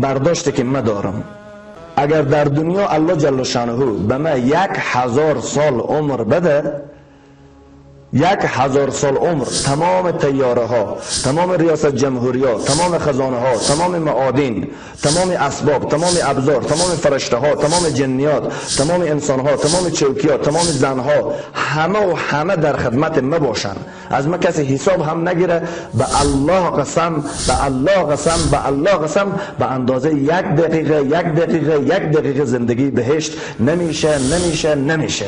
برداشتی که من دارم، اگر در دنیا الله جل شانه به من 1000 سال عمر بده، 1000 سال عمر، تمام طیاره ها، تمام ریاست جمهوری ها، تمام خزانه ها، تمام معادن، تمام اسباب، تمام ابزار، تمام فرشته ها، تمام جنیات، تمام انسان ها، تمام چوکیات، تمام زن ها، همه در خدمت ما باشن، از ما کسی حساب هم نگیره، به الله قسم، به الله قسم، به الله قسم، به اندازه 1 دقیقه زندگی بهشت نمیشه.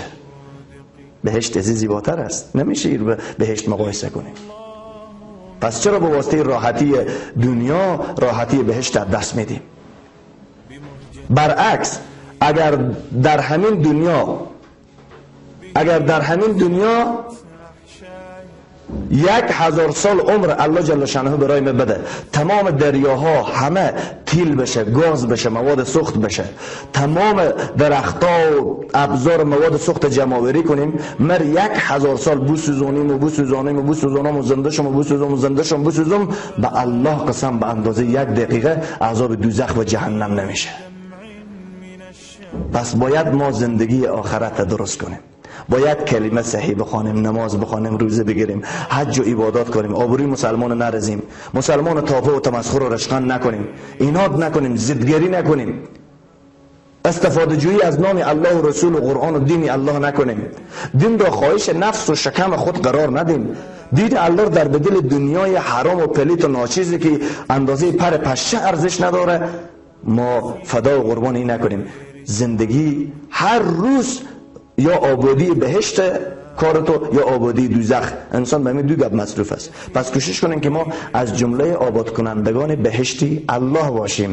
بهشت از زیباتر است، نمیشه این رو بهشت مقایسه کنیم. پس چرا به واسطه راحتی دنیا راحتی بهشت در دست میدیم؟ برعکس اگر در همین دنیا 1000 سال عمر الله جل شانه برای ما بده، تمام دریاها همه تیل بشه، گاز بشه، مواد سوخت بشه، تمام درختها و ابزار مواد سوخت جمع آوری کنیم، مر 1000 سال بوسوزانیم و زنده شم، به الله قسم به اندازه 1 دقیقه عذاب دوزخ و جهنم نمیشه. پس باید ما زندگی آخرت درست کنیم، باید کلمه صحیح بخوانیم، نماز بخوانیم، روزه بگیریم، حج و عبادات کنیم، آبروی مسلمان نرزیم، مسلمان تافه و تمسخر و رشقن نکنیم، ایناد نکنیم، ضدگری نکنیم، استفاده جویی از نام الله و رسول و قرآن و دین الله نکنیم، دین را خواهش نفس و شکم خود قرار ندیم، دین الله در بدل دنیای حرام و پلیت و ناچیزی که اندازه پر پشه ارزش نداره ما فدا و قربانی نکنیم. زندگی هر روز یا آبادی بهشت کارتو یا آبادی دوزخ، انسان به همین دو گپ مصروف است. پس کوشش کنیم که ما از جمله آباد کنندگان بهشتی الله باشیم.